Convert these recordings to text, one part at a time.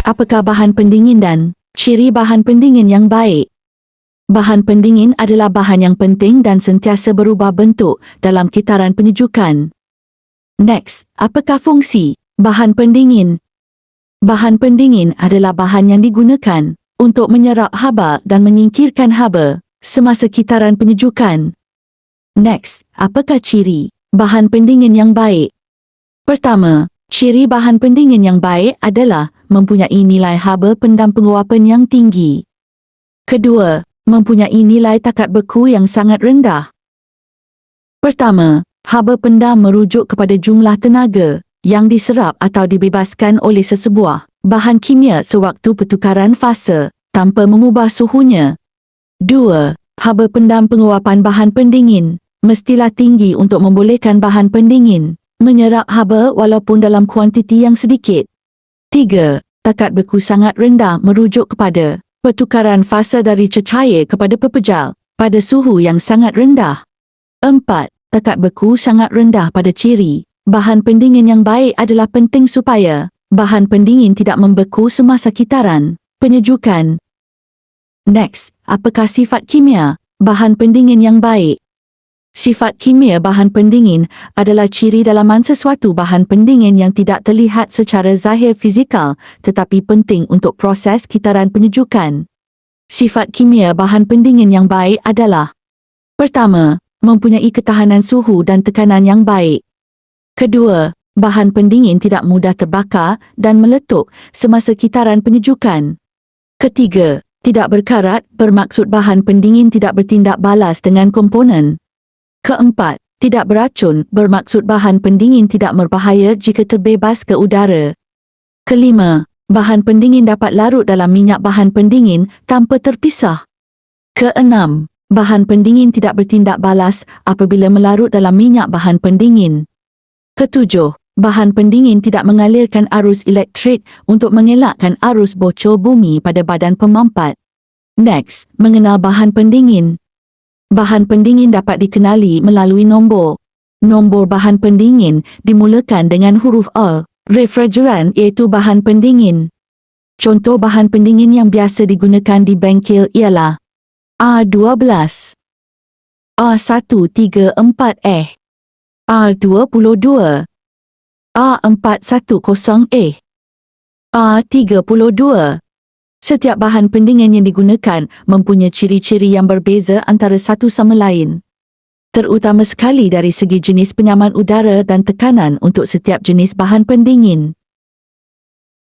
Apakah bahan pendingin dan ciri bahan pendingin yang baik? Bahan pendingin adalah bahan yang penting dan sentiasa berubah bentuk dalam kitaran penyejukan. Next, apakah fungsi bahan pendingin? Bahan pendingin adalah bahan yang digunakan untuk menyerap haba dan menyingkirkan haba semasa kitaran penyejukan. Next, apakah ciri bahan pendingin yang baik? Pertama, ciri bahan pendingin yang baik adalah mempunyai nilai haba pendam penguapan yang tinggi. Kedua, mempunyai nilai takat beku yang sangat rendah. Pertama, haba pendam merujuk kepada jumlah tenaga yang diserap atau dibebaskan oleh sesebuah bahan kimia sewaktu pertukaran fasa tanpa mengubah suhunya. Dua, haba pendam penguapan bahan pendingin mestilah tinggi untuk membolehkan bahan pendingin menyerap haba walaupun dalam kuantiti yang sedikit. Tiga, takat beku sangat rendah merujuk kepada pertukaran fasa dari cecair kepada pepejal pada suhu yang sangat rendah. Empat, takat beku sangat rendah pada ciri bahan pendingin yang baik adalah penting supaya bahan pendingin tidak membeku semasa kitaran penyejukan. Next, apakah sifat kimia bahan pendingin yang baik? Sifat kimia bahan pendingin adalah ciri dalaman sesuatu bahan pendingin yang tidak terlihat secara zahir fizikal tetapi penting untuk proses kitaran penyejukan. Sifat kimia bahan pendingin yang baik adalah: pertama, mempunyai ketahanan suhu dan tekanan yang baik. Kedua, bahan pendingin tidak mudah terbakar dan meletup semasa kitaran penyejukan. Ketiga, tidak berkarat bermaksud bahan pendingin tidak bertindak balas dengan komponen. Keempat, tidak beracun bermaksud bahan pendingin tidak berbahaya jika terbebas ke udara. Kelima, bahan pendingin dapat larut dalam minyak bahan pendingin tanpa terpisah. Keenam, bahan pendingin tidak bertindak balas apabila melarut dalam minyak bahan pendingin. Ketujuh, bahan pendingin tidak mengalirkan arus elektrik untuk mengelakkan arus bocor bumi pada badan pemampat. Next, mengenal bahan pendingin. Bahan pendingin dapat dikenali melalui nombor. Nombor bahan pendingin dimulakan dengan huruf R. Refrigerant iaitu bahan pendingin. Contoh bahan pendingin yang biasa digunakan di bengkel ialah R12, R134E, R22, R410E, R32. Setiap bahan pendingin yang digunakan mempunyai ciri-ciri yang berbeza antara satu sama lain. Terutama sekali dari segi jenis penyaman udara dan tekanan untuk setiap jenis bahan pendingin.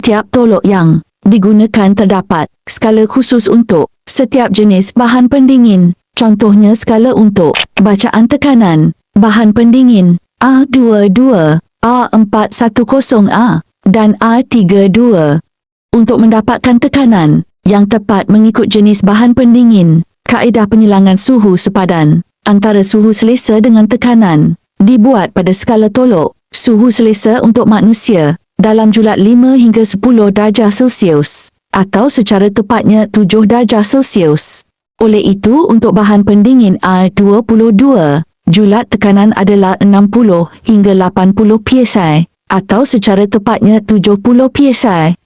Tiap tolok yang digunakan terdapat skala khusus untuk setiap jenis bahan pendingin. Contohnya skala untuk bacaan tekanan bahan pendingin R22, R410A dan R32. Untuk mendapatkan tekanan yang tepat mengikut jenis bahan pendingin, kaedah penyilangan suhu sepadan antara suhu selesa dengan tekanan dibuat pada skala tolok suhu selesa untuk manusia dalam julat 5 hingga 10 darjah Celsius atau secara tepatnya 7 darjah Celsius. Oleh itu, untuk bahan pendingin R22, julat tekanan adalah 60 hingga 80 PSI atau secara tepatnya 70 PSI.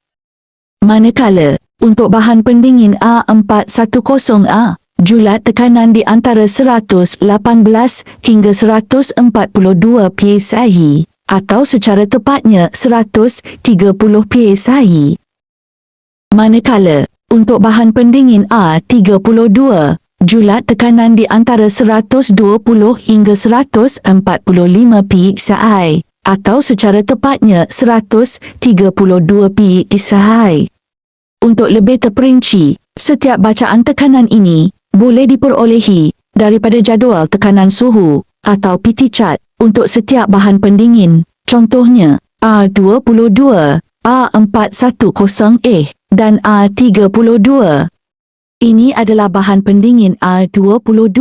Manakala, untuk bahan pendingin R410A, julat tekanan di antara 118 hingga 142 PSI atau secara tepatnya 130 PSI. Manakala, untuk bahan pendingin R32, julat tekanan di antara 120 hingga 145 PSI atau secara tepatnya 132 PSI. Untuk lebih terperinci, setiap bacaan tekanan ini boleh diperolehi daripada jadual tekanan suhu atau PT chart untuk setiap bahan pendingin. Contohnya, R22, R410A dan R32. Ini adalah bahan pendingin R22.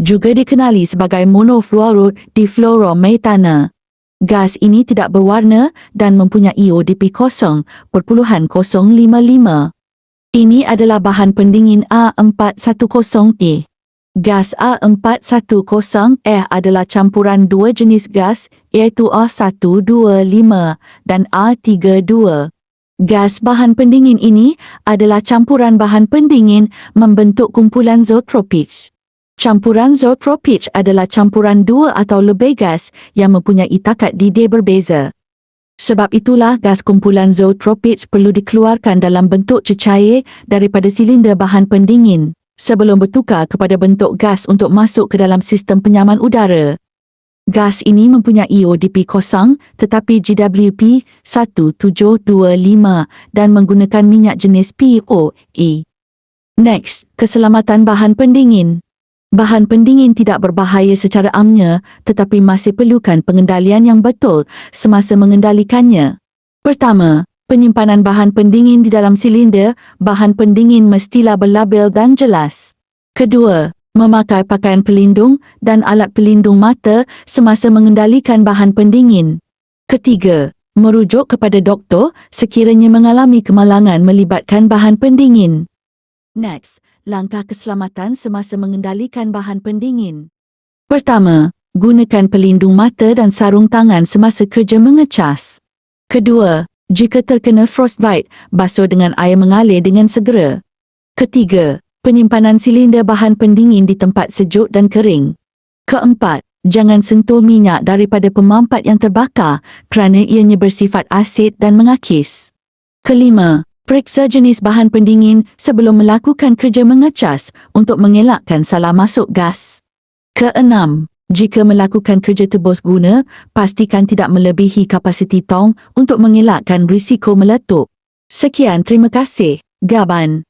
Juga dikenali sebagai monofluoride difluorometana. Gas ini tidak berwarna dan mempunyai ODP 0.055. Ini adalah bahan pendingin R410A. Gas R410A adalah campuran dua jenis gas iaitu R125 dan R32. Gas bahan pendingin ini adalah campuran bahan pendingin membentuk kumpulan zootropis. Campuran zootropis adalah campuran dua atau lebih gas yang mempunyai takat didih berbeza. Sebab itulah gas kumpulan zootropis perlu dikeluarkan dalam bentuk cecair daripada silinder bahan pendingin sebelum bertukar kepada bentuk gas untuk masuk ke dalam sistem penyaman udara. Gas ini mempunyai ODP kosong tetapi GWP 1725 dan menggunakan minyak jenis POE. Next, keselamatan bahan pendingin. Bahan pendingin tidak berbahaya secara amnya tetapi masih perlukan pengendalian yang betul semasa mengendalikannya. Pertama, penyimpanan bahan pendingin di dalam silinder bahan pendingin mestilah berlabel dan jelas. Kedua, memakai pakaian pelindung dan alat pelindung mata semasa mengendalikan bahan pendingin. Ketiga, merujuk kepada doktor sekiranya mengalami kemalangan melibatkan bahan pendingin. Next, langkah keselamatan semasa mengendalikan bahan pendingin. Pertama, gunakan pelindung mata dan sarung tangan semasa kerja mengecas. Kedua, jika terkena frostbite, basuh dengan air mengalir dengan segera. Ketiga, penyimpanan silinder bahan pendingin di tempat sejuk dan kering. Keempat, jangan sentuh minyak daripada pemampat yang terbakar kerana ianya bersifat asid dan mengakis. Kelima, periksa jenis bahan pendingin sebelum melakukan kerja mengecas untuk mengelakkan salah masuk gas. Keenam, jika melakukan kerja tebus guna, pastikan tidak melebihi kapasiti tong untuk mengelakkan risiko meletup. Sekian, terima kasih. Gaban.